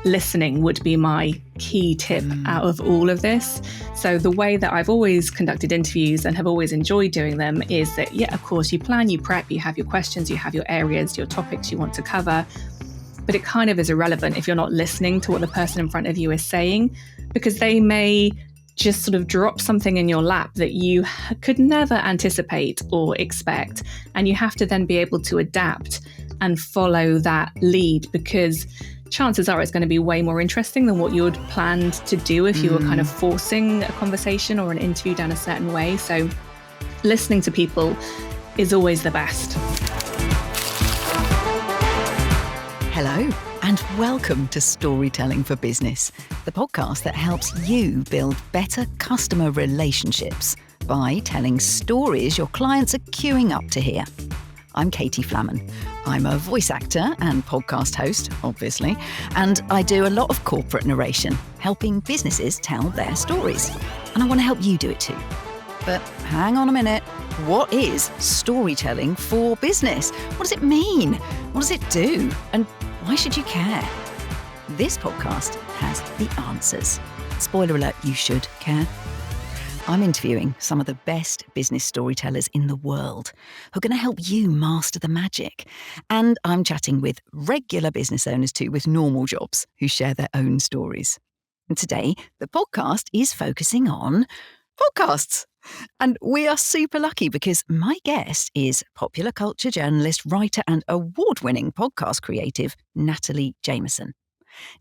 listening would be my key tip out of all of this. So the way that I've always conducted interviews and have always enjoyed doing them is that, yeah, of course, you plan, you prep, you have your questions, you have your areas, your topics you want to cover. But it kind of is irrelevant if you're not listening to what the person in front of you is saying, because they may just sort of drop something in your lap that you could never anticipate or expect. And you have to then be able to adapt and follow that lead, because chances are it's going to be way more interesting than what you had planned to do if you were kind of forcing a conversation or an interview down a certain way. So listening to people is always the best. Hello, and welcome to Storytelling for Business, the podcast that helps you build better customer relationships by telling stories your clients are queuing up to hear. I'm Katie Flammen. I'm a voice actor and podcast host, obviously, and I do a lot of corporate narration, helping businesses tell their stories. And I want to help you do it too. But hang on a minute. What is storytelling for business? What does it mean? What does it do? And why should you care? This podcast has the answers. Spoiler alert, you should care. I'm interviewing some of the best business storytellers in the world who are going to help you master the magic. And I'm chatting with regular business owners too, with normal jobs, who share their own stories. And today, the podcast is focusing on podcasts. And we are super lucky because my guest is popular culture journalist, writer and award-winning podcast creative, Natalie Jamieson.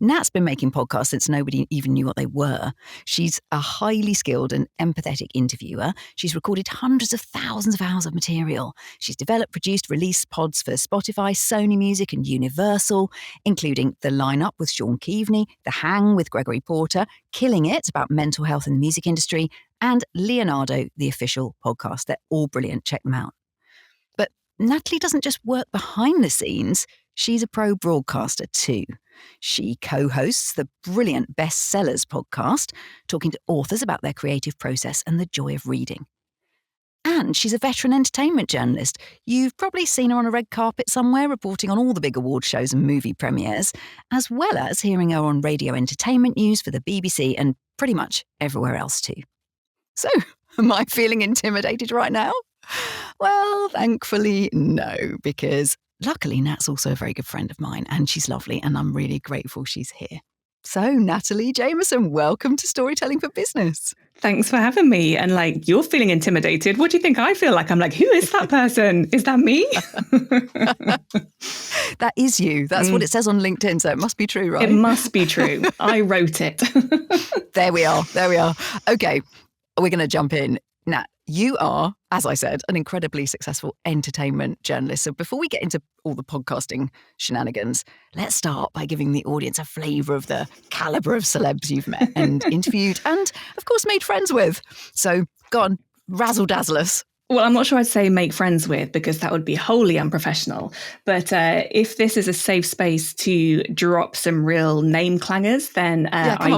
Nat's been making podcasts since nobody even knew what they were. She's a highly skilled and empathetic interviewer. She's recorded hundreds of thousands of hours of material. She's developed, produced, released pods for Spotify, Sony Music and Universal, including The Line-Up with Sean Keaveney, The Hang with Gregory Porter, Killing It about mental health in the music industry, and Leonardo, the official podcast. They're all brilliant. Check them out. But Natalie doesn't just work behind the scenes. She's a pro broadcaster too. She co-hosts the brilliant Bestsellers podcast, talking to authors about their creative process and the joy of reading. And she's a veteran entertainment journalist. You've probably seen her on a red carpet somewhere, reporting on all the big award shows and movie premieres, as well as hearing her on radio entertainment news for the BBC and pretty much everywhere else too. So, am I feeling intimidated right now? Well, thankfully, no, because luckily, Nat's also a very good friend of mine, and she's lovely, and I'm really grateful she's here. So, Natalie Jamieson, welcome to Storytelling for Business. Thanks for having me. And you're feeling intimidated. What do you think I feel like? I'm like, who is that person? Is that me? That is you. That's what it says on LinkedIn, so it must be true, right? It must be true. I wrote it. There we are. Okay, we're going to jump in. Nat, you are, as I said, an incredibly successful entertainment journalist. So before we get into all the podcasting shenanigans, let's start by giving the audience a flavour of the calibre of celebs you've met and interviewed and, of course, made friends with. So go on, razzle-dazzle us. Well, I'm not sure I'd say make friends with, because that would be wholly unprofessional. But if this is a safe space to drop some real name clangers, then I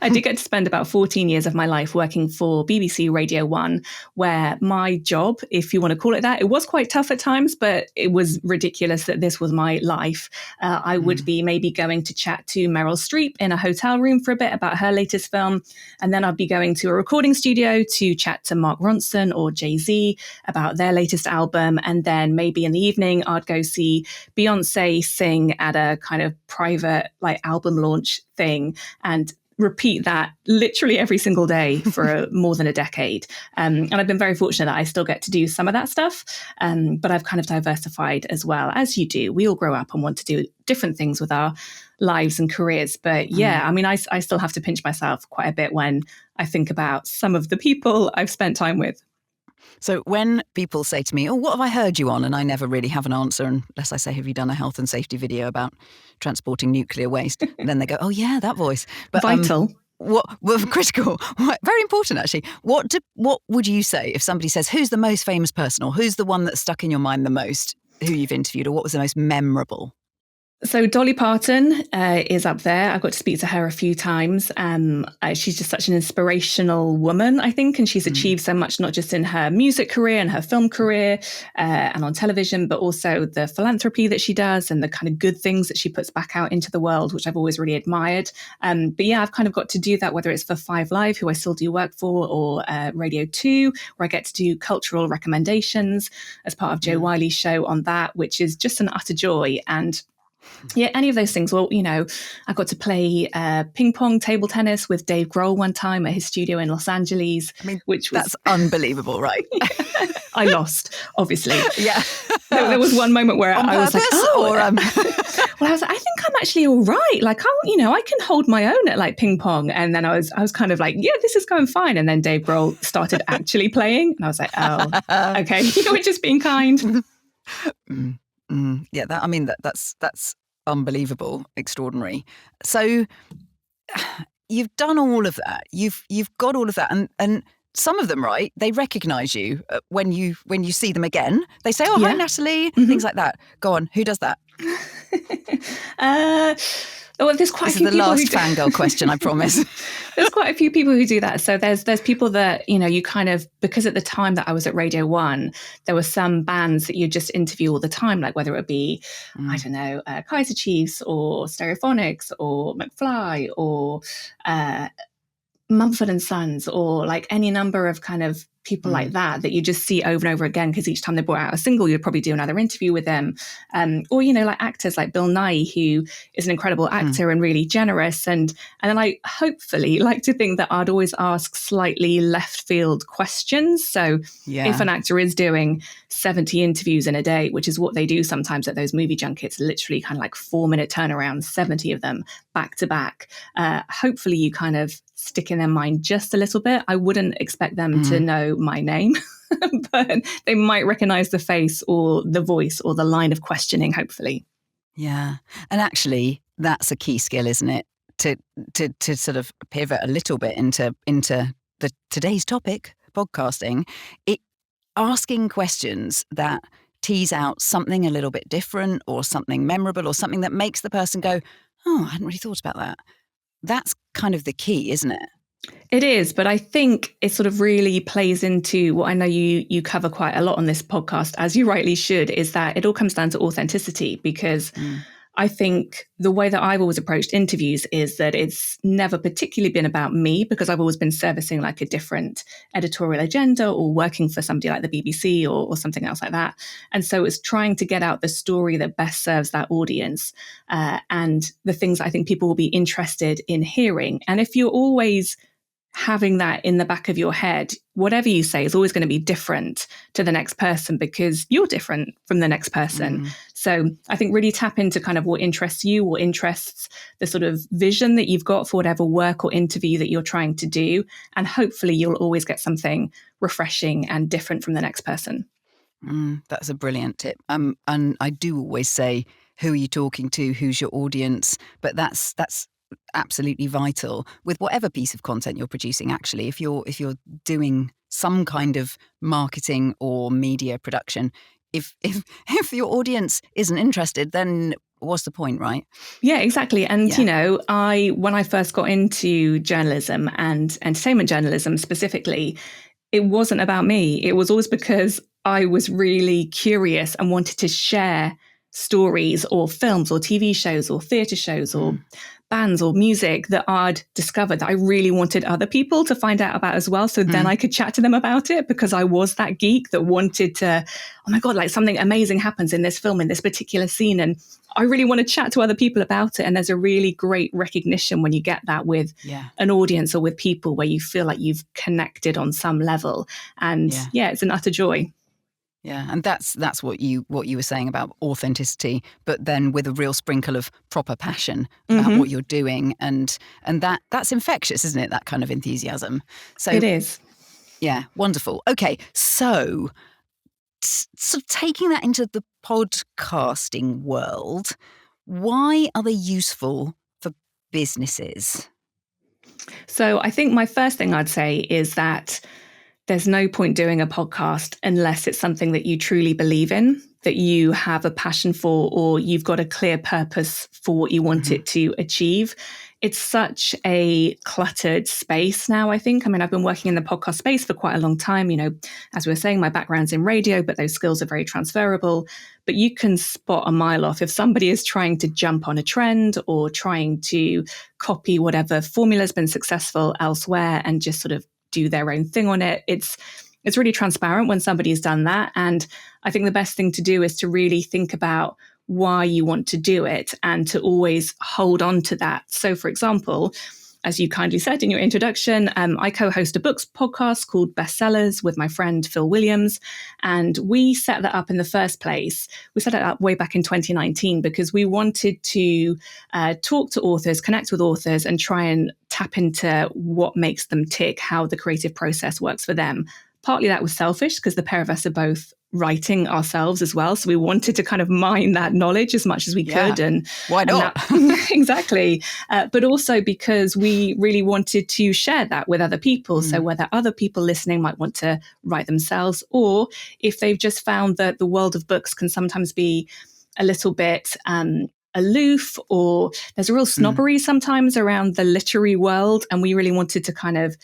do get to spend about 14 years of my life working for BBC Radio 1, where my job, if you want to call it that, it was quite tough at times, but it was ridiculous that this was my life. I would be maybe going to chat to Meryl Streep in a hotel room for a bit about her latest film. And then I'd be going to a recording studio to chat to Mark Ronson or Jay-Z about their latest album. And then maybe in the evening, I'd go see Beyonce sing at a kind of private album launch thing and repeat that literally every single day for more than a decade. And I've been very fortunate that I still get to do some of that stuff. But I've kind of diversified as well, as you do. We all grow up and want to do different things with our lives and careers. But yeah, I mean, I still have to pinch myself quite a bit when I think about some of the people I've spent time with. So when people say to me, oh, what have I heard you on? And I never really have an answer unless I say, have you done a health and safety video about transporting nuclear waste? And then they go, oh, yeah, that voice. But, Vital. Critical. Very important, actually. What would you say if somebody says, who's the most famous person or who's the one that stuck in your mind the most, who you've interviewed, or what was the most memorable? So Dolly Parton is up there. I've got to speak to her a few times. She's just such an inspirational woman, I think, and she's achieved so much, not just in her music career and her film career and on television, but also the philanthropy that she does and the kind of good things that she puts back out into the world, which I've always really admired. But yeah, I've kind of got to do that, whether it's for 5 Live, who I still do work for, or Radio 2, where I get to do cultural recommendations as part of Joe Wiley's show on that, which is just an utter joy. And yeah, any of those things. Well, I got to play ping pong, table tennis with Dave Grohl one time at his studio in Los Angeles. I mean, that's unbelievable, right? I lost, obviously. Yeah. There was one moment where I was like, well, I was like, I think I'm actually all right. Like, I can hold my own at like ping pong. And then I was kind of like, yeah, this is going fine. And then Dave Grohl started actually playing. And I was like, oh, okay. We're just being kind. Yeah, that's unbelievable, extraordinary. So you've done all of that. You've got all of that, and some of them, right? They recognise you when you see them again. They say, "Oh, hi, Natalie," things like that. Go on, who does that? Well, there's quite this a few is the people last fangirl question, I promise. There's quite a few people who do that. So there's people that, you kind of, because at the time that I was at Radio 1, there were some bands that you just interview all the time, like whether it be, I don't know, Kaiser Chiefs or Stereophonics or McFly or Mumford and Sons, or like any number of kind of people like that you just see over and over again, because each time they brought out a single, you'd probably do another interview with them. Or, like actors like Bill Nye, who is an incredible actor and really generous. And then I hopefully like to think that I'd always ask slightly left field questions. So if an actor is doing 70 interviews in a day, which is what they do sometimes at those movie junkets, literally kind of like 4-minute turnaround, 70 of them back to back, hopefully you kind of stick in their mind just a little bit. I wouldn't expect them to know my name, but they might recognize the face or the voice or the line of questioning, hopefully. Yeah. And actually, that's a key skill, isn't it? To sort of pivot a little bit into the today's topic, podcasting, asking questions that tease out something a little bit different or something memorable or something that makes the person go, oh, I hadn't really thought about that. That's kind of the key, isn't it? It is, but I think it sort of really plays into what I know you cover quite a lot on this podcast, as you rightly should, is that it all comes down to authenticity, because I think the way that I've always approached interviews is that it's never particularly been about me, because I've always been servicing like a different editorial agenda or working for somebody like the BBC or something else like that. And so it's trying to get out the story that best serves that audience and the things I think people will be interested in hearing. And if you're always having that in the back of your head, whatever you say is always going to be different to the next person, because you're different from the next person. So I think really tap into kind of what interests you, what interests the sort of vision that you've got for whatever work or interview that you're trying to do. And hopefully you'll always get something refreshing and different from the next person. That's a brilliant tip. And I do always say, who are you talking to? Who's your audience? But that's absolutely vital with whatever piece of content you're producing. Actually, if you're doing some kind of marketing or media production, if your audience isn't interested, then what's the point, right? Yeah, exactly. And when I first got into journalism and entertainment journalism specifically, it wasn't about me. It was always because I was really curious and wanted to share stories or films or TV shows or theatre shows or bands or music that I'd discovered that I really wanted other people to find out about as well. So then I could chat to them about it, because I was that geek that wanted to, oh my God, like something amazing happens in this film, in this particular scene. And I really want to chat to other people about it. And there's a really great recognition when you get that with an audience or with people where you feel like you've connected on some level. And it's an utter joy. Yeah, and that's what you were saying about authenticity, but then with a real sprinkle of proper passion about what you're doing, and that's infectious, isn't it? That kind of enthusiasm. So it is. Yeah, wonderful. Okay, so taking that into the podcasting world, why are they useful for businesses? So I think my first thing I'd say is that there's no point doing a podcast unless it's something that you truly believe in, that you have a passion for, or you've got a clear purpose for what you want it to achieve. It's such a cluttered space now, I think. I mean, I've been working in the podcast space for quite a long time. As we were saying, my background's in radio, but those skills are very transferable. But you can spot a mile off if somebody is trying to jump on a trend or trying to copy whatever formula's been successful elsewhere and just sort of do their own thing on it. It's really transparent when somebody's done that. And I think the best thing to do is to really think about why you want to do it and to always hold on to that. So, for example, as you kindly said in your introduction, I co-host a books podcast called Bestsellers with my friend Phil Williams. And we set that up in the first place. We set it up way back in 2019 because we wanted to talk to authors, connect with authors, and try and tap into what makes them tick, how the creative process works for them. Partly that was selfish because the pair of us are both writing ourselves as well. So we wanted to kind of mine that knowledge as much as we could. And why not? Exactly. But also because we really wanted to share that with other people. So whether other people listening might want to write themselves, or if they've just found that the world of books can sometimes be a little bit aloof, or there's a real snobbery sometimes around the literary world. And we really wanted to kind of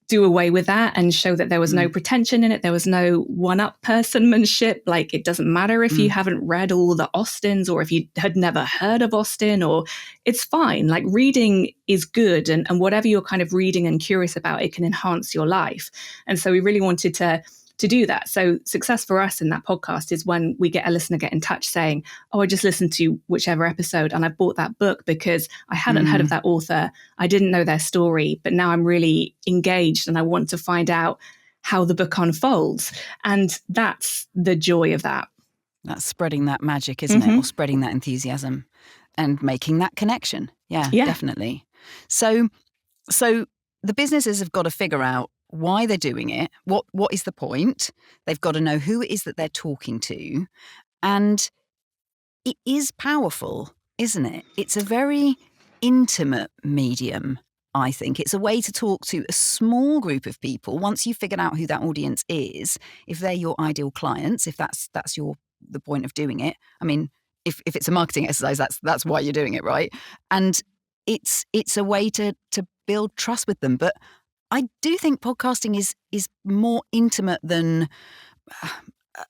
do away with that and show that there was no pretension in it. There was no one-up personmanship. Like, it doesn't matter if you haven't read all the Austins or if you had never heard of Austen, or it's fine. Like, reading is good, and whatever you're kind of reading and curious about, it can enhance your life. And so we really wanted to do that. So success for us in that podcast is when we get a listener get in touch saying, oh, I just listened to whichever episode and I bought that book because I hadn't heard of that author. I didn't know their story, but now I'm really engaged and I want to find out how the book unfolds. And that's the joy of that. That's spreading that magic, isn't it? Or spreading that enthusiasm and making that connection. Yeah, definitely. So the businesses have got to figure out why they're doing it, what is the point. They've got to know who it is that they're talking to. And it is powerful, isn't it? It's a very intimate medium, I think. It's a way to talk to a small group of people. Once you've figured out who that audience is, if they're your ideal clients, if that's the point of doing it. I mean, if it's a marketing exercise, that's why you're doing it, right? And it's a way to build trust with them. But I do think podcasting is more intimate than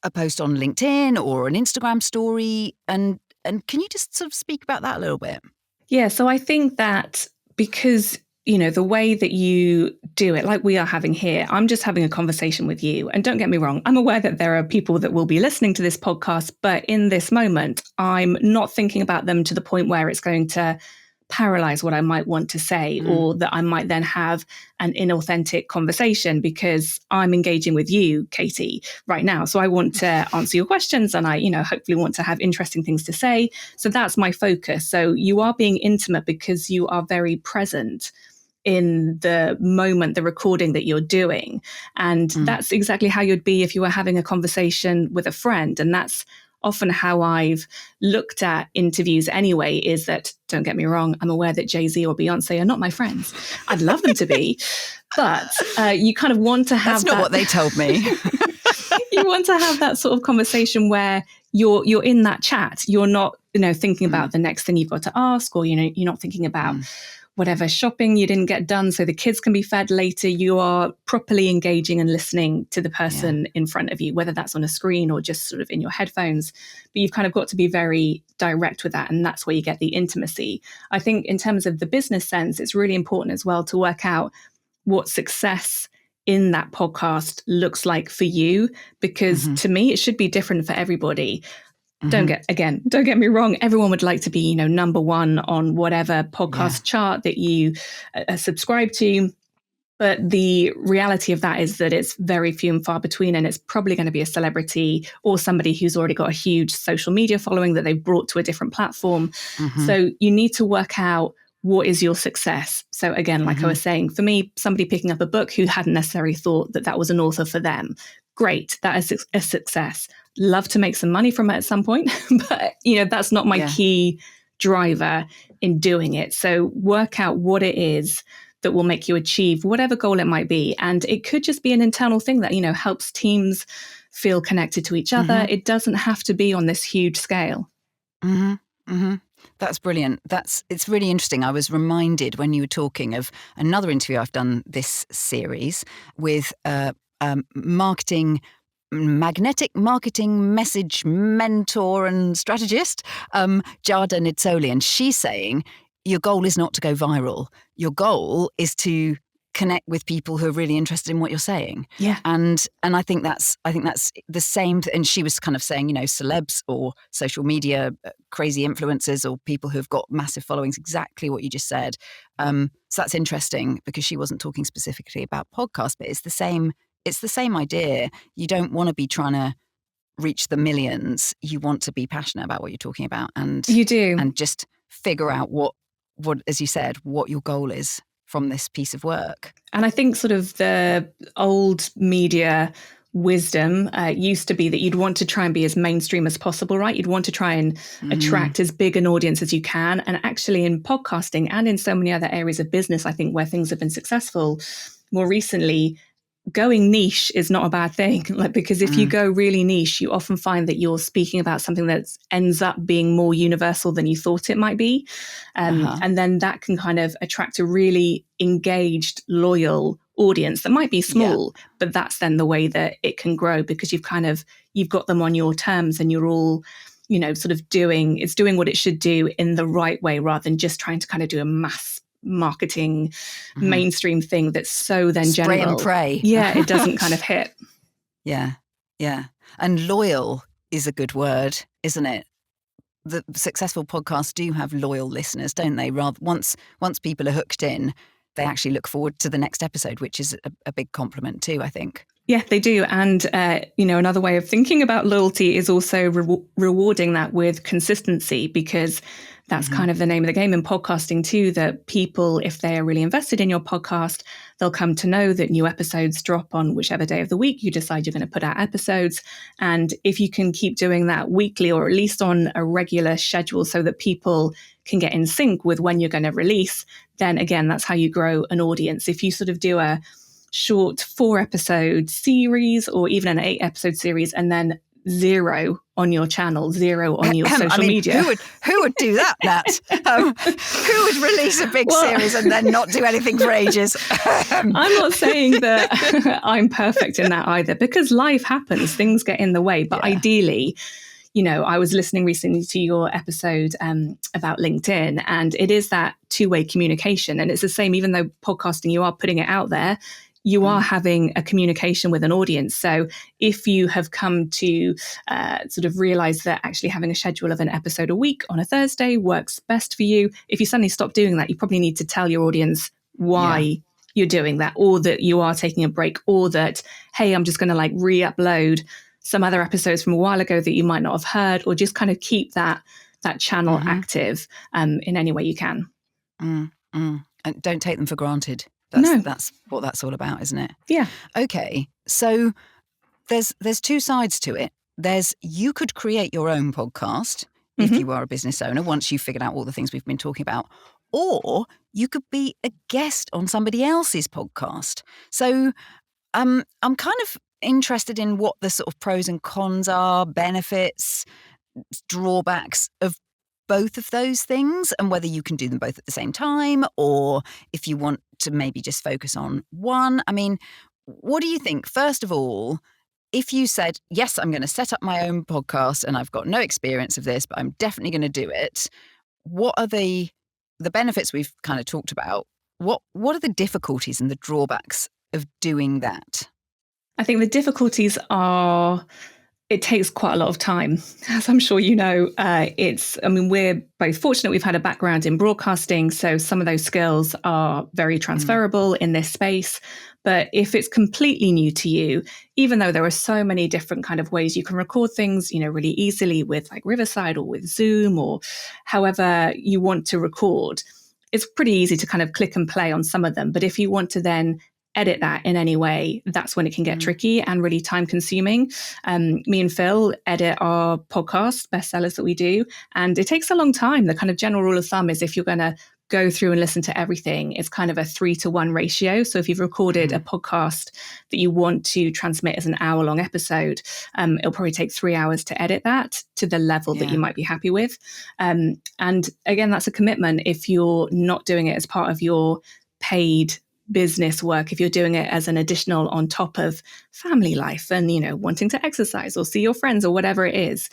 a post on LinkedIn or an Instagram story. And can you just sort of speak about that a little bit? Yeah, so I think that because, the way that you do it, like we are having here, I'm just having a conversation with you. And don't get me wrong, I'm aware that there are people that will be listening to this podcast, but in this moment, I'm not thinking about them to the point where it's going to paralyze what I might want to say, or that I might then have an inauthentic conversation because I'm engaging with you, Katie, right now. So I want to answer your questions and I, hopefully want to have interesting things to say. So that's my focus. So you are being intimate because you are very present in the moment, the recording that you're doing. And that's exactly how you'd be if you were having a conversation with a friend. And that's often how I've looked at interviews anyway, is that, don't get me wrong, I'm aware that Jay-Z or Beyonce are not my friends. I'd love them to be, but you kind of want to have That's not what they told me. You want to have that sort of conversation where you're in that chat. You're not, thinking about the next thing you've got to ask, or, you're not thinking about whatever shopping you didn't get done so the kids can be fed later. You are properly engaging and listening to the person in front of you, whether that's on a screen or just sort of in your headphones. But you've kind of got to be very direct with that. And that's where you get the intimacy. I think in terms of the business sense, it's really important as well to work out what success in that podcast looks like for you, because to me, it should be different for everybody. Don't get me wrong. Everyone would like to be, number one on whatever podcast chart that you subscribe to. But the reality of that is that it's very few and far between, and it's probably going to be a celebrity or somebody who's already got a huge social media following that they've brought to a different platform. So you need to work out what is your success. So again, like I was saying, for me, somebody picking up a book who hadn't necessarily thought that was an author for them. Great, that is a success. Love to make some money from it at some point, but that's not my key driver in doing it. So work out what it is that will make you achieve whatever goal it might be. And it could just be an internal thing that, helps teams feel connected to each other. It doesn't have to be on this huge scale. That's brilliant. It's really interesting. I was reminded when you were talking of another interview I've done this series with magnetic marketing message mentor and strategist, Jada Nitzoli, and she's saying your goal is not to go viral. Your goal is to connect with people who are really interested in what you're saying. Yeah. And I think that's the same. And she was kind of saying, celebs or social media crazy influencers or people who've got massive followings, exactly what you just said. So that's interesting because she wasn't talking specifically about podcasts, but it's the same idea. You don't want to be trying to reach the millions. You want to be passionate about what you're talking about, and you do, and just figure out what, as you said, what your goal is from this piece of work. And I think sort of the old media wisdom used to be that you'd want to try and be as mainstream as possible, right? You'd want to try and attract as big an audience as you can. And actually in podcasting and in so many other areas of business, I think where things have been successful more recently, going niche is not a bad thing. Because if you go really niche, you often find that you're speaking about something that ends up being more universal than you thought it might be. And then that can kind of attract a really engaged, loyal audience that might be small, but that's then the way that it can grow because you've got them on your terms and you're all, sort of doing what it should do in the right way rather than just trying to kind of do a mass marketing mainstream thing that's so then spray general and pray. Yeah, it doesn't kind of hit. Yeah. And loyal is a good word, isn't it? The successful podcasts do have loyal listeners, don't they? Rather, once people are hooked in, they actually look forward to the next episode, which is a big compliment too, I think. Yeah, they do. And, another way of thinking about loyalty is also rewarding that with consistency, because that's kind of the name of the game in podcasting too, that people, if they are really invested in your podcast, they'll come to know that new episodes drop on whichever day of the week you decide you're going to put out episodes. And if you can keep doing that weekly or at least on a regular schedule so that people can get in sync with when you're going to release, then again, that's how you grow an audience. If you sort of do a short 4-episode series or even an 8-episode series and then 0 on your channel, 0 on your social media. Who would do that, Nat? Who would release a big series and then not do anything for ages? I'm not saying that I'm perfect in that either, because life happens, things get in the way. But ideally, I was listening recently to your episode about LinkedIn, and it is that two-way communication. And it's the same, even though podcasting, you are putting it out there, you are having a communication with an audience. So if you have come to sort of realize that actually having a schedule of an episode a week on a Thursday works best for you, if you suddenly stop doing that, you probably need to tell your audience why you're doing that, or that you are taking a break, or that, hey, I'm just going to re-upload some other episodes from a while ago that you might not have heard, or just kind of keep that channel active in any way you can. And don't take them for granted. That's what that's all about, isn't it? Yeah. Okay. So there's two sides to it. You could create your own podcast if you are a business owner once you've figured out all the things we've been talking about, or you could be a guest on somebody else's podcast. So I'm kind of interested in what the sort of pros and cons are, benefits, drawbacks of both of those things, and whether you can do them both at the same time, or if you want to maybe just focus on one. I mean, what do you think? First of all, if you said, yes, I'm going to set up my own podcast and I've got no experience of this, but I'm definitely going to do it, what are the benefits we've kind of talked about? What are the difficulties and the drawbacks of doing that? I think the difficulties are, it takes quite a lot of time. As I'm sure you know, we're both fortunate. We've had a background in broadcasting, so some of those skills are very transferable in this space. But if it's completely new to you, even though there are so many different kind of ways you can record things, really easily with Riverside or with Zoom or however you want to record, it's pretty easy to kind of click and play on some of them. But if you want to then edit that in any way, that's when it can get tricky and really time consuming. Me and Phil edit our podcast bestsellers that we do, and it takes a long time. The kind of general rule of thumb is if you're going to go through and listen to everything, it's kind of a 3-to-1 ratio. So if you've recorded a podcast that you want to transmit as an hour-long episode, it'll probably take 3 hours to edit that to the level that you might be happy with. And again, that's a commitment if you're not doing it as part of your paid business work, if you're doing it as an additional on top of family life and, wanting to exercise or see your friends or whatever it is.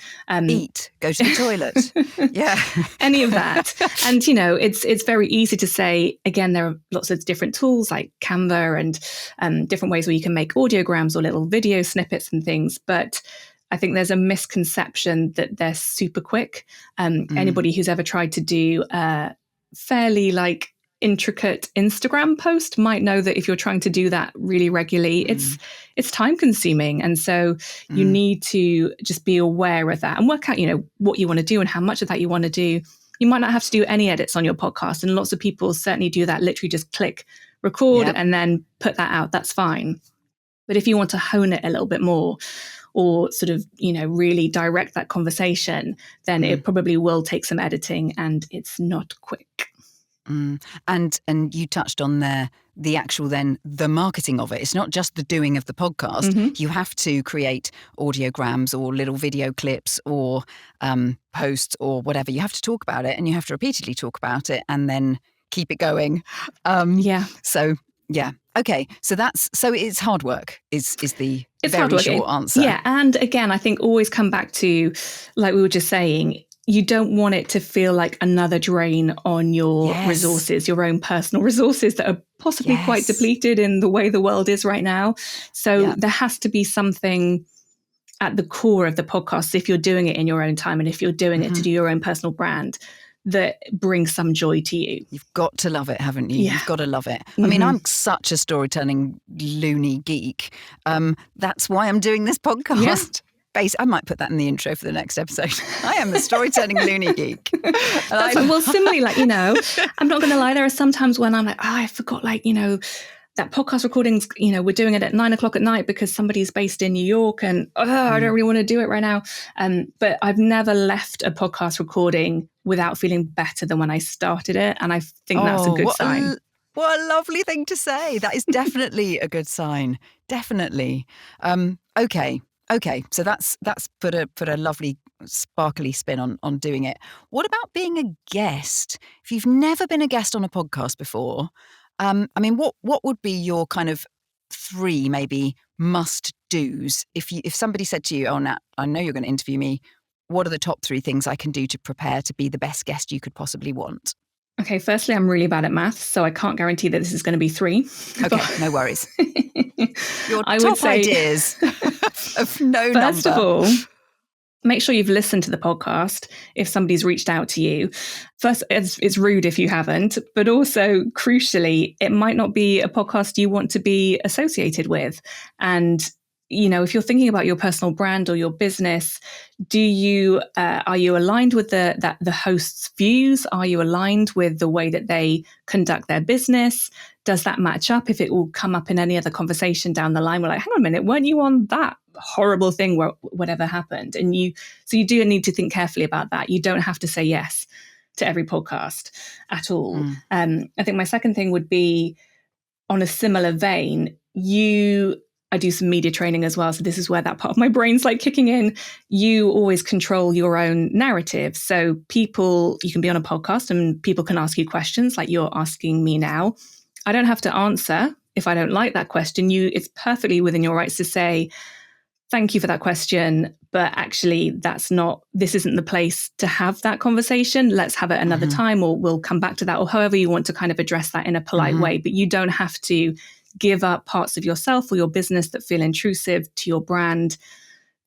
Eat, go to the toilet. Yeah. Any of that. And, it's very easy to say, again, there are lots of different tools like Canva and different ways where you can make audiograms or little video snippets and things. But I think there's a misconception that they're super quick. Anybody who's ever tried to do fairly intricate Instagram post might know that if you're trying to do that really regularly, it's time consuming. And so you need to just be aware of that and work out, what you want to do and how much of that you want to do. You might not have to do any edits on your podcast. And lots of people certainly do that, literally just click record and then put that out. That's fine. But if you want to hone it a little bit more or sort of, really direct that conversation, then it probably will take some editing and it's not quick. And you touched on there the actual the marketing of it. It's not just the doing of the podcast. You have to create audiograms or little video clips or posts or whatever. You have to talk about it and you have to repeatedly talk about it and then keep it going. So yeah. Okay. So it's hard work is the very short answer. Yeah. And again, I think always come back to, like we were just saying, you don't want it to feel like another drain on your resources, your own personal resources that are possibly quite depleted in the way the world is right now. So there has to be something at the core of the podcast, if you're doing it in your own time and if you're doing it to do your own personal brand, that brings some joy to you. You've got to love it, haven't you? Yeah. You've got to love it. I mean, I'm such a storytelling loony geek. That's why I'm doing this podcast. Yeah. I might put that in the intro for the next episode. I am the storytelling loony geek. Well, similarly, I'm not going to lie. There are some times when I'm like, I forgot, that podcast recordings, we're doing it at 9:00 at night because somebody's based in New York and I don't really want to do it right now. But I've never left a podcast recording without feeling better than when I started it. And I think that's a good sign. What a lovely thing to say. That is definitely a good sign. Definitely. Okay, so that's put a lovely sparkly spin on doing it. What about being a guest? If you've never been a guest on a podcast before, what would be your kind of 3 maybe must-dos? If somebody said to you, "Oh, Nat, I know you're going to interview me. What are the top 3 things I can do to prepare to be the best guest you could possibly want?" Okay, firstly, I'm really bad at maths, so I can't guarantee that this is going to be 3. Okay, no worries. Your top ideas of no number. First of all, make sure you've listened to the podcast if somebody's reached out to you. First, it's rude if you haven't, but also, crucially, it might not be a podcast you want to be associated with. And if you're thinking about your personal brand or your business, are you aligned with the host's views? Are you aligned with the way that they conduct their business? Does that match up? If it will come up in any other conversation down the line, we're like, hang on a minute, weren't you on that horrible thing where whatever happened? And you do need to think carefully about that. You don't have to say yes to every podcast at all. I think my second thing would be, on a similar vein, I do some media training as well. So this is where that part of my brain's kicking in. You always control your own narrative. So you can be on a podcast and people can ask you questions like you're asking me now. I don't have to answer if I don't like that question. It's perfectly within your rights to say, thank you for that question, but actually this isn't the place to have that conversation. Let's have it another time, or we'll come back to that, or however you want to kind of address that in a polite way. But you don't have to give up parts of yourself or your business that feel intrusive to your brand.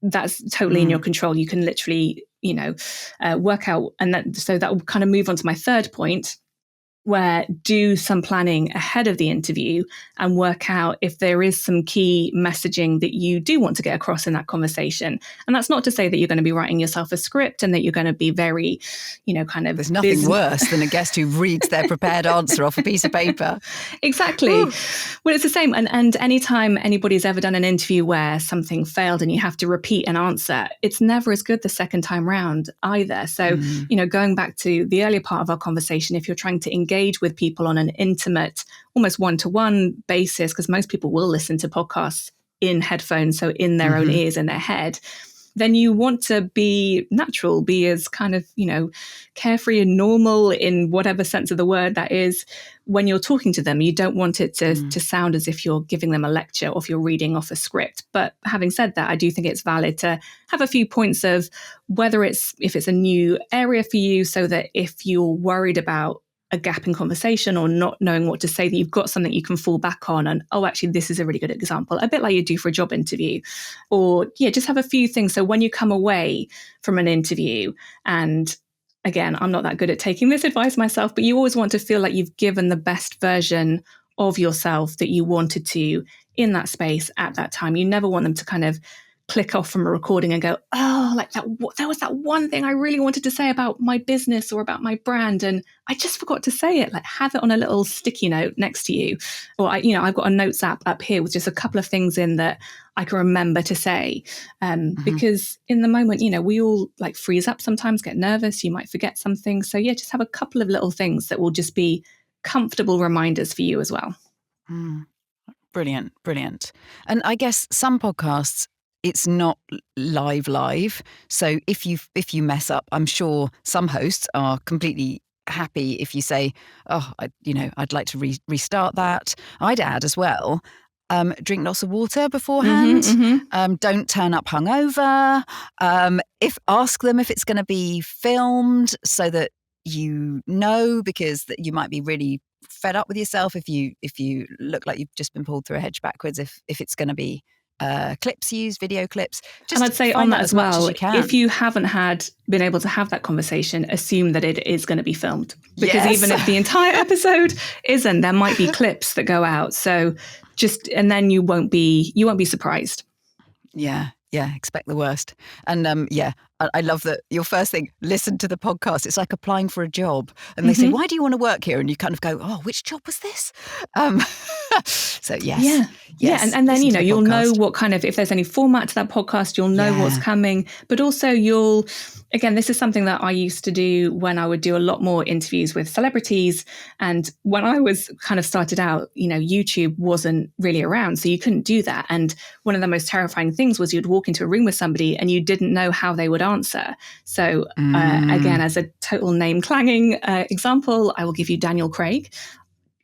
That's totally in your control. You can literally, work out. And so that will kind of move on to my third point, where do some planning ahead of the interview and work out if there is some key messaging that you do want to get across in that conversation. And that's not to say that you're going to be writing yourself a script and that you're going to be very, kind of... There's nothing worse than a guest who reads their prepared answer off a piece of paper. Exactly. Ooh. Well, it's the same. And anytime anybody's ever done an interview where something failed and you have to repeat an answer, it's never as good the second time round either. So, going back to the earlier part of our conversation, if you're trying to engage engage with people on an intimate, almost one-to-one basis, because most people will listen to podcasts in headphones, so in their own ears, in their head, then you want to be natural, be as kind of, carefree and normal in whatever sense of the word that is when you're talking to them. You don't want it to sound as if you're giving them a lecture or if you're reading off a script. But having said that, I do think it's valid to have a few points of if it's a new area for you, so that if you're worried about a gap in conversation or not knowing what to say, that you've got something you can fall back on and, oh, actually, this is a really good example, a bit like you do for a job interview. Or just have a few things. So when you come away from an interview, and again, I'm not that good at taking this advice myself, but you always want to feel like you've given the best version of yourself that you wanted to in that space at that time. You never want them to kind of click off from a recording and go, oh, like that was that one thing I really wanted to say about my business or about my brand, and I just forgot to say it. Like, have it on a little sticky note next to you. Or I've got a notes app up here with just a couple of things in that I can remember to say. Because in the moment, we all like freeze up sometimes, get nervous, you might forget something. So just have a couple of little things that will just be comfortable reminders for you as well. Brilliant. And I guess some podcasts, it's not live. So if you mess up, I'm sure some hosts are completely happy if you say, oh, I'd like to restart that. I'd add as well, drink lots of water beforehand. Don't turn up hungover. Ask them if it's going to be filmed, so that because that you might be really fed up with yourself if you look like you've just been pulled through a hedge backwards. If it's going to be clips used, video clips. And I'd say on that as well, if you haven't been able to have that conversation, assume that it is going to be filmed. Because even if the entire episode isn't, there might be clips that go out. So and then you won't be surprised. Yeah, expect the worst. And I love that your first thing, listen to the podcast. It's like applying for a job. And they say, why do you want to work here? And you kind of go, oh, which job was this? So yes. Yeah. And then, you'll know what kind of, if there's any format to that podcast, you'll know what's coming. But also again, this is something that I used to do when I would do a lot more interviews with celebrities. And when I was kind of started out, YouTube wasn't really around, so you couldn't do that. And one of the most terrifying things was you'd walk into a room with somebody and you didn't know how they would answer. So again, as a total name clanging example, I will give you Daniel Craig.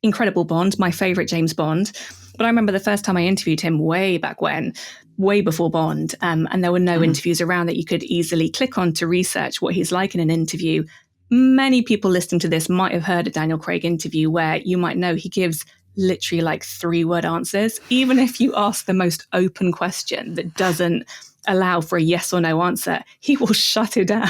Incredible Bond, my favorite James Bond. But I remember the first time I interviewed him way back when, way before Bond, and there were no interviews around that you could easily click on to research what he's like in an interview. Many people listening to this might have heard a Daniel Craig interview where you might know he gives literally like 3-word answers. Even if you ask the most open question that doesn't allow for a yes or no answer, he will shut it down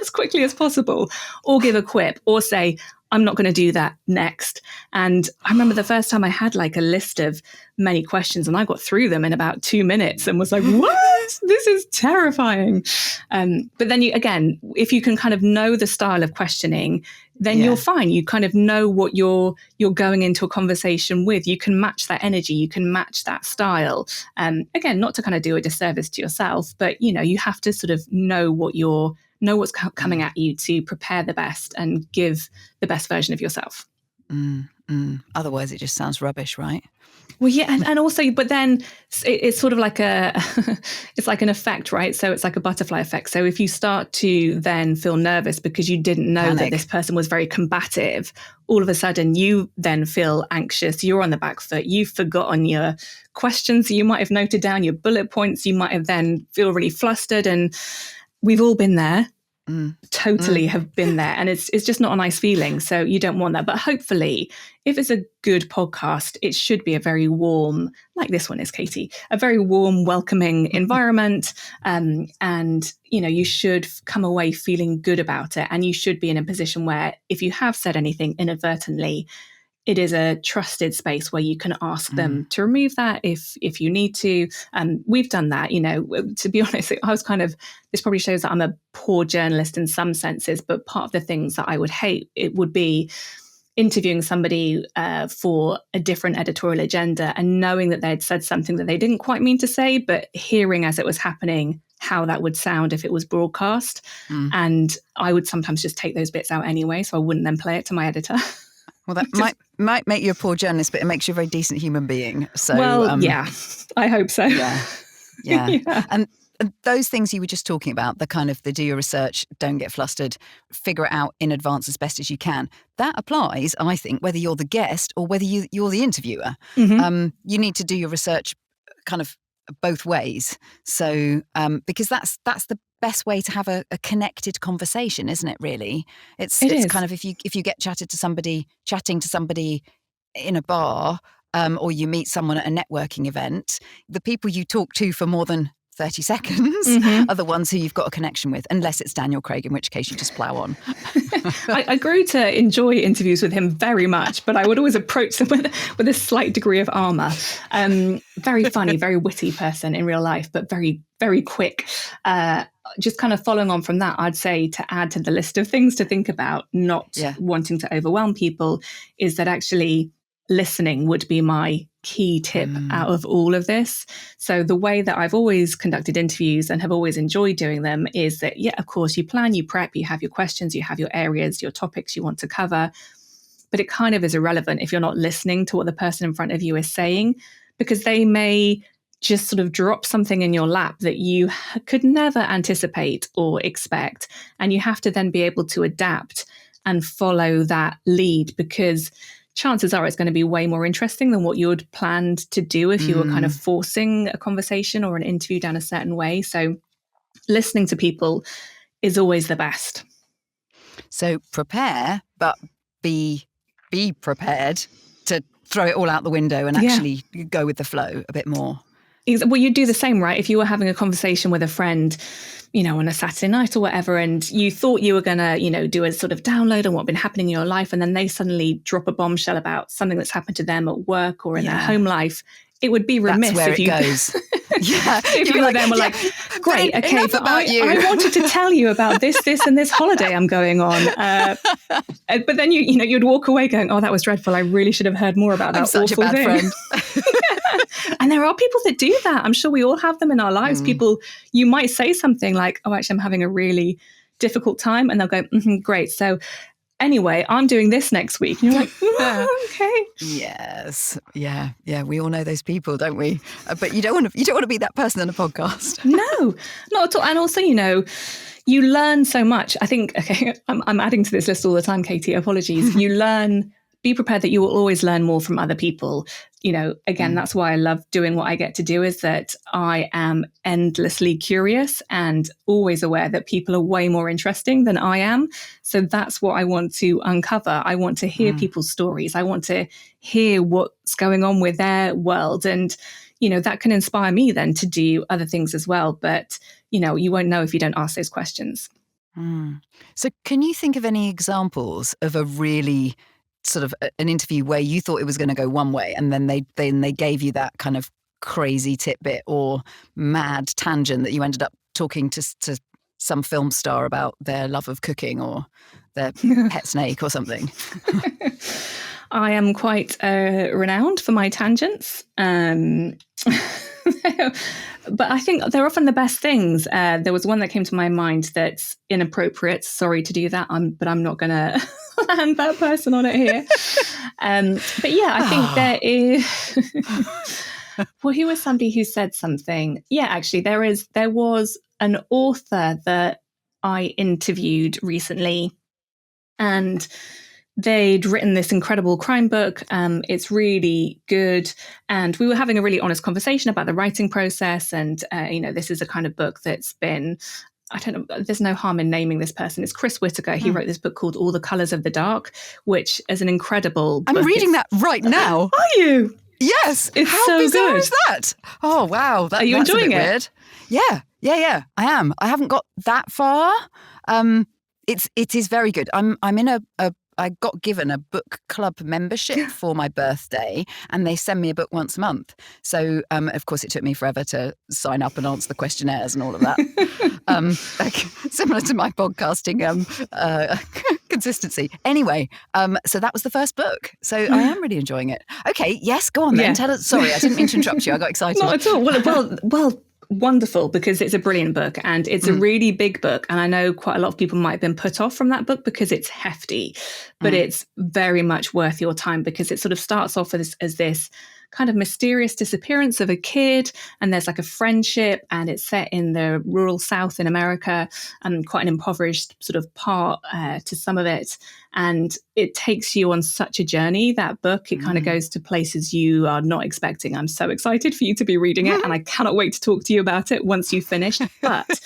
as quickly as possible, or give a quip, or say, I'm not going to do that next. And I remember the first time I had like a list of many questions and I got through them in about 2 minutes and was like, what? This is terrifying. But then if you can kind of know the style of questioning, then you're fine. You kind of know what you're going into a conversation with. You can match that energy. You can match that style. Again, not to kind of do a disservice to yourself, but you have to sort of know what's coming at you to prepare the best and give the best version of yourself. Otherwise, it just sounds rubbish, right? Well, yeah, and also, but then it's sort of like it's like an effect, right? So it's like a butterfly effect. So if you start to then feel nervous because you didn't know that this person was very combative, all of a sudden you then feel anxious. You're on the back foot. You've forgotten your questions you might have noted down, your bullet points. You might have then feel really flustered, and we've all been there. Totally have been there, and it's just not a nice feeling, so you don't want that. But hopefully, if it's a good podcast, it should be a very warm, like this one is, Katie, a very warm, welcoming environment, and you should come away feeling good about it, and you should be in a position where if you have said anything inadvertently, it is a trusted space where you can ask them to remove that if you need to. We've done that, to be honest, I was this probably shows that I'm a poor journalist in some senses, but part of the things that I would hate, it would be interviewing somebody for a different editorial agenda and knowing that they'd said something that they didn't quite mean to say, but hearing as it was happening how that would sound if it was broadcast. And I would sometimes just take those bits out anyway, so I wouldn't then play it to my editor. Well, that might make you a poor journalist, but it makes you a very decent human being. So, yeah, I hope so. Yeah. Yeah. And those things you were just talking about, the kind of the do your research, don't get flustered, figure it out in advance as best as you can. That applies, I think, whether you're the guest or whether you're the interviewer. Mm-hmm. You need to do your research kind of both ways. So because that's the best way to have a connected conversation, isn't it? Really, it's kind of if you get chatting to somebody in a bar, or you meet someone at a networking event, the people you talk to for more than 30 seconds are the ones who you've got a connection with, unless it's Daniel Craig, in which case you just plough on. I grew to enjoy interviews with him very much, but I would always approach them with a slight degree of armour. Very funny, very witty person in real life, but very, very quick. Just kind of following on from that, I'd say to add to the list of things to think about, not wanting to overwhelm people, is that actually listening would be my key tip out of all of this. So the way that I've always conducted interviews and have always enjoyed doing them is that, of course, you plan, you prep, you have your questions, you have your areas, your topics you want to cover, but it kind of is irrelevant if you're not listening to what the person in front of you is saying, because they may just sort of drop something in your lap that you could never anticipate or expect. And you have to then be able to adapt and follow that lead, because chances are it's going to be way more interesting than what you had planned to do if you were kind of forcing a conversation or an interview down a certain way. So listening to people is always the best. So prepare, but be prepared to throw it all out the window and actually go with the flow a bit more. Well, you'd do the same, right? If you were having a conversation with a friend, on a Saturday night or whatever, and you thought you were going to, do a sort of download on what's been happening in your life, and then they suddenly drop a bombshell about something that's happened to them at work or in their home life, it would be remiss if you goes. If you were them were like, great, okay, but I wanted to tell you about this, and this holiday I'm going on. But then you'd walk away going, oh, that was dreadful. I really should have heard more about that. I'm such awful a bad thing. friend. And there are people that do that. I'm sure we all have them in our lives. People, you might say something like, oh, actually, I'm having a really difficult time. And they'll go, great. So anyway, I'm doing this next week. And you're like, okay. Yes. Yeah. We all know those people, don't we? But you don't want to be that person on a podcast. No, not at all. And also, you learn so much. I think, I'm adding to this list all the time, Katie, apologies. You learn, be prepared that you will always learn more from other people. Again, that's why I love doing what I get to do, is that I am endlessly curious and always aware that people are way more interesting than I am. So that's what I want to uncover. I want to hear people's stories. I want to hear what's going on with their world. And, that can inspire me then to do other things as well. But, you won't know if you don't ask those questions. So can you think of any examples of a really sort of an interview where you thought it was going to go one way, and then they gave you that kind of crazy tidbit or mad tangent that you ended up talking to some film star about their love of cooking or their pet snake or something? I am quite renowned for my tangents. But I think they're often the best things. There was one that came to my mind that's inappropriate. Sorry to do that, but I'm not going to land that person on it here. But yeah, I think there is... Well, he was somebody who said something. Yeah, actually, there was an author that I interviewed recently, and they'd written this incredible crime book. It's really good. And we were having a really honest conversation about the writing process. And, this is a kind of book that's been, I don't know, there's no harm in naming this person. It's Chris Whitaker. He wrote this book called All the Colours of the Dark, which is an incredible book. I'm reading that right now. Are you? Yes. It's How so bizarre good. is that? Oh, wow. Are you enjoying it? Weird. Yeah. I am. I haven't got that far. It is very good. I'm in I got given a book club membership for my birthday, and they send me a book once a month. So, of course, it took me forever to sign up and answer the questionnaires and all of that. Similar to my podcasting consistency. Anyway, so that was the first book. So I am really enjoying it. Okay, yes, go on then. Yeah. Tell us. Sorry, I didn't mean to interrupt you. I got excited. Not at all. Well, wonderful, because it's a brilliant book and it's a really big book. And I know quite a lot of people might have been put off from that book because it's hefty, but it's very much worth your time, because it sort of starts off as this kind of mysterious disappearance of a kid, and there's like a friendship, and it's set in the rural South in America, and quite an impoverished sort of part to some of it. And it takes you on such a journey, that book. It kind of goes to places you are not expecting. I'm so excited for you to be reading it, and I cannot wait to talk to you about it once you've finished. But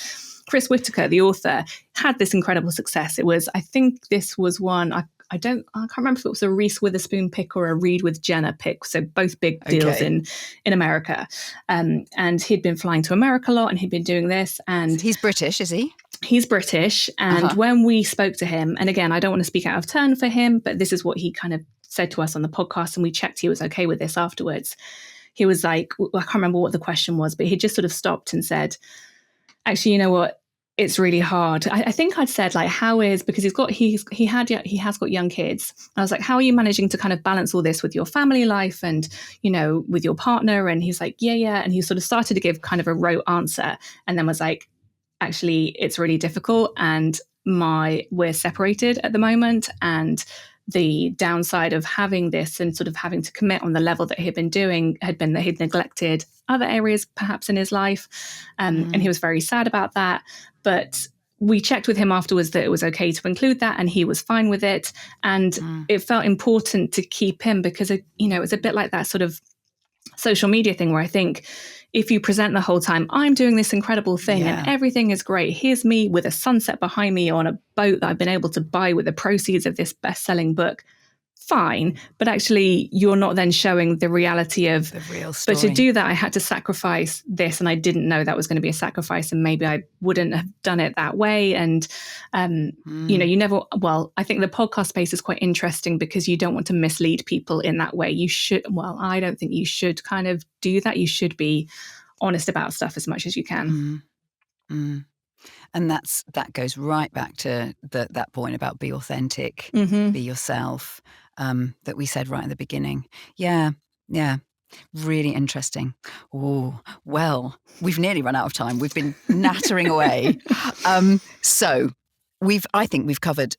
Chris Whitaker, the author, had this incredible success. It was, I think this was one, I can't remember if it was a Reese Witherspoon pick or a Read with Jenna pick. So both big deals in America. And he'd been flying to America a lot, and he'd been doing this. And he's British, is he? He's British. And when we spoke to him, and again, I don't want to speak out of turn for him, but this is what he kind of said to us on the podcast, and we checked he was okay with this afterwards. He was like, I can't remember what the question was, but he just sort of stopped and said, actually, you know what? It's really hard. I think I'd said, like, how is, because he has got young kids. I was like, how are you managing to kind of balance all this with your family life and, you know, with your partner? And he's like, yeah. And he sort of started to give kind of a rote answer, and then was like, actually, it's really difficult, and we're separated at the moment, and the downside of having this and sort of having to commit on the level that he'd been doing had been that he'd neglected other areas perhaps in his life. And he was very sad about that. But we checked with him afterwards that it was okay to include that, and he was fine with it. And it felt important to keep him, because, you know, it's a bit like that sort of social media thing where I think if you present the whole time, I'm doing this incredible thing and everything is great. Here's me with a sunset behind me on a boat that I've been able to buy with the proceeds of this best-selling book. Fine. But actually, you're not then showing the reality of the real story. But to do that, I had to sacrifice this, and I didn't know that was going to be a sacrifice, and maybe I wouldn't have done it that way. And, you know, I think the podcast space is quite interesting because you don't want to mislead people in that way. I don't think you should kind of do that. You should be honest about stuff as much as you can. And that goes right back to that point about be authentic, be yourself, that we said right at the beginning. Yeah. Really interesting. Oh, well, we've nearly run out of time. We've been nattering away. So I think we've covered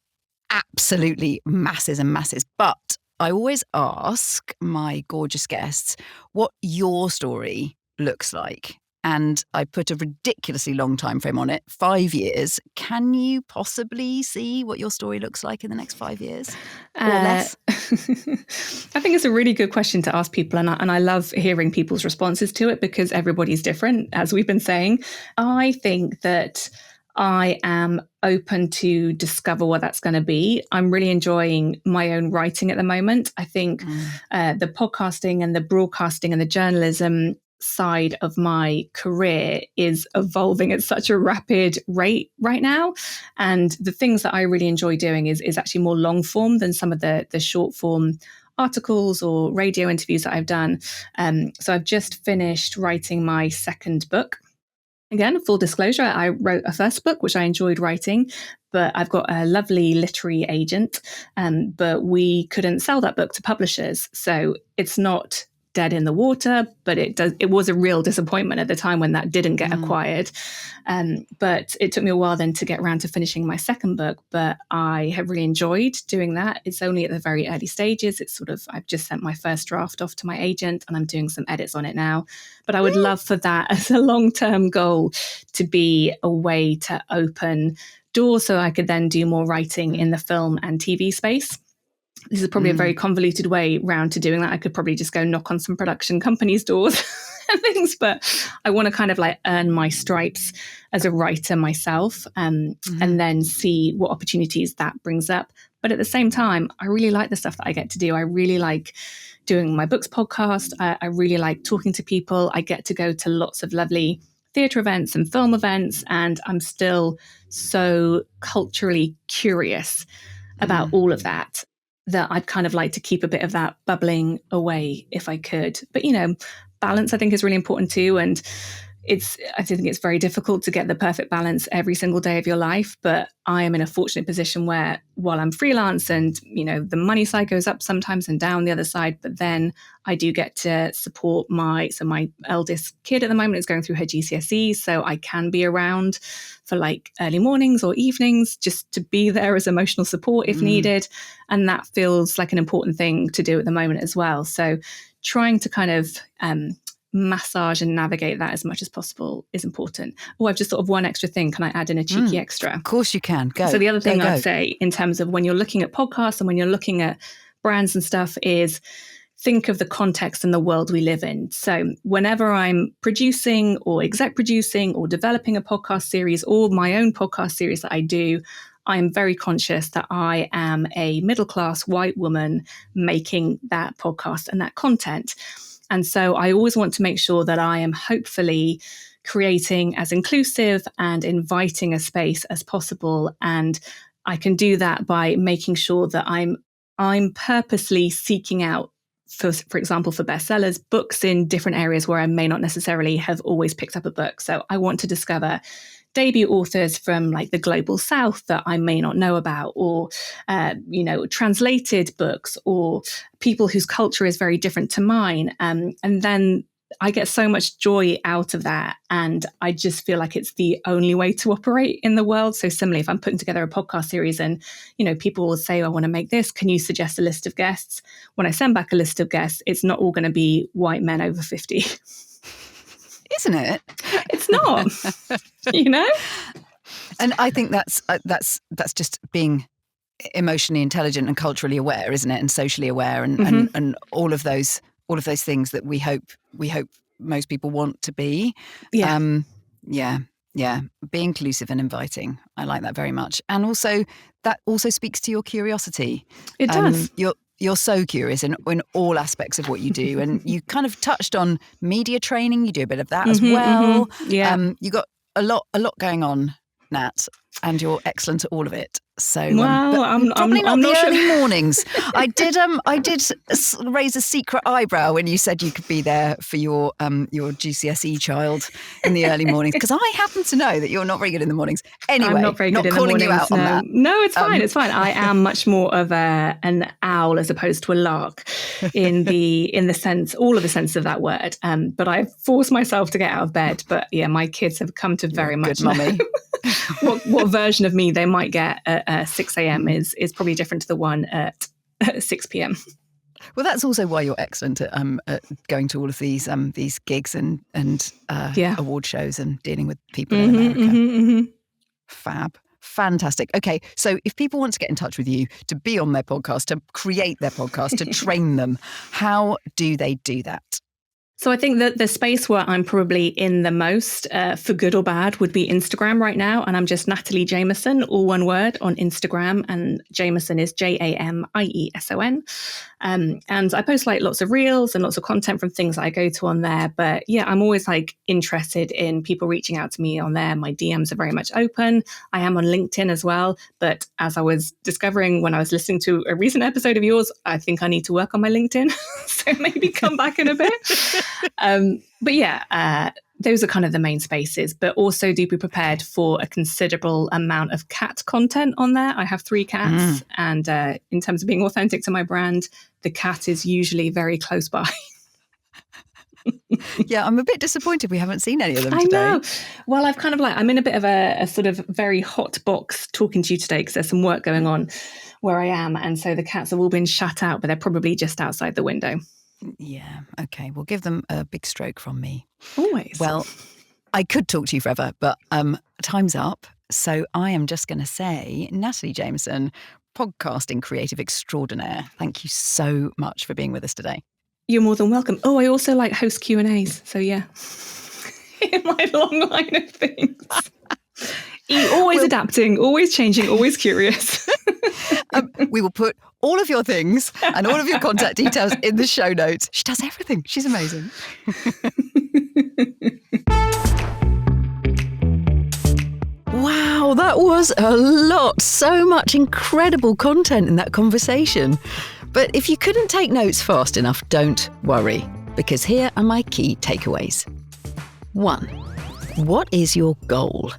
absolutely masses and masses. But I always ask my gorgeous guests what your story looks like. And I put a ridiculously long time frame on it, 5 years. Can you possibly see what your story looks like in the next 5 years or less? I think it's a really good question to ask people. And I love hearing people's responses to it, because everybody's different, as we've been saying. I think that I am open to discover what that's going to be. I'm really enjoying my own writing at the moment. I think the podcasting and the broadcasting and the journalism side of my career is evolving at such a rapid rate right now. And the things that I really enjoy doing is actually more long form than some of the short form articles or radio interviews that I've done. So I've just finished writing my second book. Again, full disclosure, I wrote a first book, which I enjoyed writing, but I've got a lovely literary agent, but we couldn't sell that book to publishers. So it's not dead in the water, but it was a real disappointment at the time when that didn't get acquired. But it took me a while then to get around to finishing my second book, but I have really enjoyed doing that. It's only at the very early stages. It's sort of, I've just sent my first draft off to my agent and I'm doing some edits on it now. But I would love for that as a long-term goal to be a way to open doors so I could then do more writing in the film and TV space. This is probably a very convoluted way round to doing that. I could probably just go knock on some production companies' doors and things, but I want to kind of like earn my stripes as a writer myself, and then see what opportunities that brings up. But at the same time, I really like the stuff that I get to do. I really like doing my books podcast. I really like talking to people. I get to go to lots of lovely theatre events and film events, and I'm still so culturally curious about all of that I'd kind of like to keep a bit of that bubbling away if I could. But, you know, balance I think is really important too. And I think it's very difficult to get the perfect balance every single day of your life, but I am in a fortunate position where while I'm freelance and, the money side goes up sometimes and down the other side, but then I do get to support my eldest kid at the moment is going through her GCSEs. So I can be around for like early mornings or evenings just to be there as emotional support if needed. And that feels like an important thing to do at the moment as well. So trying to kind of, massage and navigate that as much as possible is important. Oh, I've just thought of one extra thing. Can I add in a cheeky extra? Of course you can. Go. So the other thing I'd say in terms of when you're looking at podcasts and when you're looking at brands and stuff is think of the context and the world we live in. So whenever I'm producing or exec producing or developing a podcast series or my own podcast series that I do, I am very conscious that I am a middle-class white woman making that podcast and that content. And so I always want to make sure that I am hopefully creating as inclusive and inviting a space as possible. And I can do that by making sure that I'm purposely seeking out, for example, for bestsellers, books in different areas where I may not necessarily have always picked up a book. So I want to discover debut authors from like the global south that I may not know about, or, translated books or people whose culture is very different to mine. And then I get so much joy out of that. And I just feel like it's the only way to operate in the world. So similarly, if I'm putting together a podcast series and, people will say, I want to make this, can you suggest a list of guests? When I send back a list of guests, it's not all going to be white men over 50. Isn't it? It's not, And I think that's just being emotionally intelligent and culturally aware, isn't it? And socially aware, and all of those things that we hope most people want to be. Yeah. Be inclusive and inviting. I like that very much. And also that also speaks to your curiosity. It does. You're so curious in all aspects of what you do. And you kind of touched on media training. You do a bit of that as well. Yeah. You got a lot going on, Nat, and you're excellent at all of it. So well, I'm probably not I'm the not early sure. mornings. I did raise a secret eyebrow when you said you could be there for your GCSE child in the early mornings, because I happen to know that you're not very good in the mornings. Anyway, I'm not very good in the mornings. You out on that. No, it's fine. It's fine. I am much more of an owl as opposed to a lark in the sense, all of the sense of that word. But I force myself to get out of bed. But yeah, my kids have come to very much know what version of me they might get at 6 a.m. is probably different to the one at 6 p.m. Well, that's also why you're excellent at going to all of these gigs and award shows and dealing with people in America. Fab. Fantastic. Okay, so if people want to get in touch with you, to be on their podcast, to create their podcast, to train them, how do they do that? So I think that the space where I'm probably in the most, for good or bad, would be Instagram right now. And I'm just Natalie Jamieson, all one word, on Instagram. And Jamieson is Jamieson. And I post like lots of reels and lots of content from things that I go to on there. But yeah, I'm always like interested in people reaching out to me on there. My DMs are very much open. I am on LinkedIn as well. But as I was discovering when I was listening to a recent episode of yours, I think I need to work on my LinkedIn. So maybe come back in a bit. But yeah, those are kind of the main spaces, but also do be prepared for a considerable amount of cat content on there. I have 3 cats and in terms of being authentic to my brand, the cat is usually very close by. Yeah, I'm a bit disappointed we haven't seen any of them today. I know. Well, I'm in a bit of a sort of very hot box talking to you today because there's some work going on where I am. And so the cats have all been shut out, but they're probably just outside the window. Yeah, okay. We'll give them a big stroke from me. Always. Well, I could talk to you forever, but time's up. So I am just going to say, Natalie Jamieson, podcasting creative extraordinaire, thank you so much for being with us today. You're more than welcome. Oh, I also like host Q&As. So yeah, in my long line of things. Always adapting, always changing, always curious. We will put all of your things and all of your contact details in the show notes. She does everything. She's amazing. Wow, that was a lot. So much incredible content in that conversation. But if you couldn't take notes fast enough, don't worry, because here are my key takeaways. 1. What is your goal?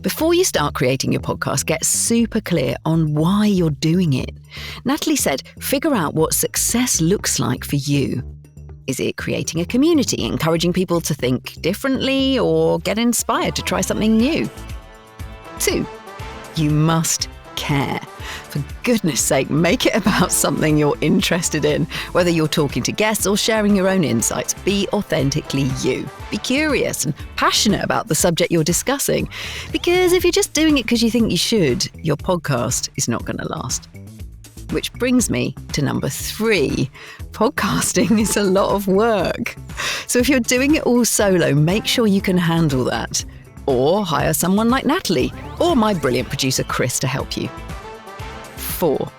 Before you start creating your podcast, get super clear on why you're doing it. Natalie said, figure out what success looks like for you. Is it creating a community, encouraging people to think differently, or get inspired to try something new? 2, you must care. For goodness sake, make it about something you're interested in. Whether you're talking to guests or sharing your own insights, be authentically you. Be curious and passionate about the subject you're discussing. Because if you're just doing it because you think you should, your podcast is not going to last. Which brings me to number 3. Podcasting is a lot of work. So if you're doing it all solo, make sure you can handle that. Or hire someone like Natalie or my brilliant producer Chris to help you. 4,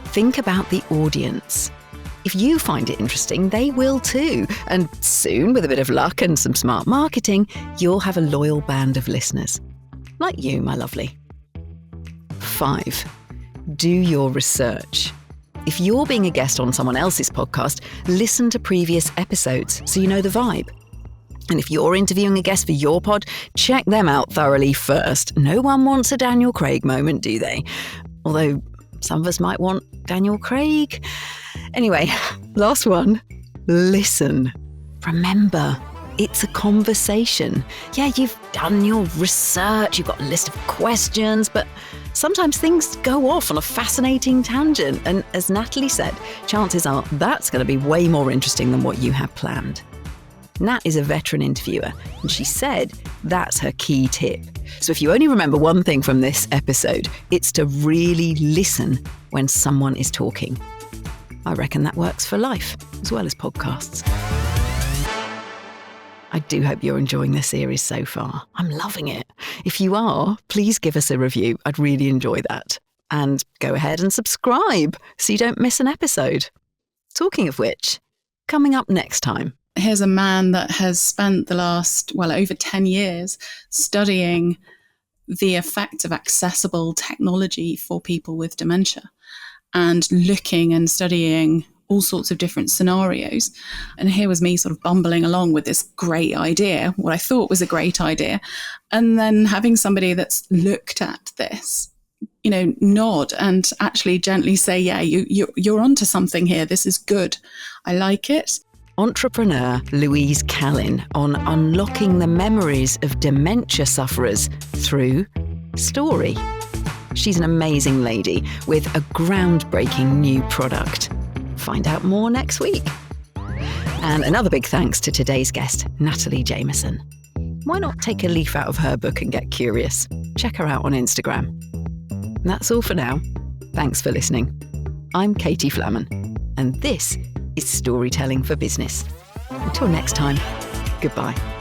think about the audience. If you find it interesting, they will too. And soon, with a bit of luck and some smart marketing, you'll have a loyal band of listeners. Like you, my lovely. 5, do your research. If you're being a guest on someone else's podcast, listen to previous episodes so you know the vibe. And if you're interviewing a guest for your pod, check them out thoroughly first. No one wants a Daniel Craig moment, do they? Although some of us might want Daniel Craig. Anyway, last one, listen. Remember, it's a conversation. Yeah, you've done your research, you've got a list of questions, but sometimes things go off on a fascinating tangent. And as Natalie said, chances are that's going to be way more interesting than what you have planned. Nat is a veteran interviewer, and she said that's her key tip. So if you only remember one thing from this episode, it's to really listen when someone is talking. I reckon that works for life as well as podcasts. I do hope you're enjoying this series so far. I'm loving it. If you are, please give us a review. I'd really enjoy that. And go ahead and subscribe so you don't miss an episode. Talking of which, coming up next time. Here's a man that has spent the last, over 10 years studying the effect of accessible technology for people with dementia and looking and studying all sorts of different scenarios. And here was me sort of bumbling along with this great idea, what I thought was a great idea. And then having somebody that's looked at this, nod and actually gently say, yeah, you're onto something here. This is good. I like it. Entrepreneur Louise Callin on unlocking the memories of dementia sufferers through story. She's an amazing lady with a groundbreaking new product. Find out more next week. And another big thanks to today's guest, Natalie Jamieson. Why not take a leaf out of her book and get curious? Check her out on Instagram. That's all for now. Thanks for listening. I'm Katie Flamman, and this is Storytelling for Business. Until next time, goodbye.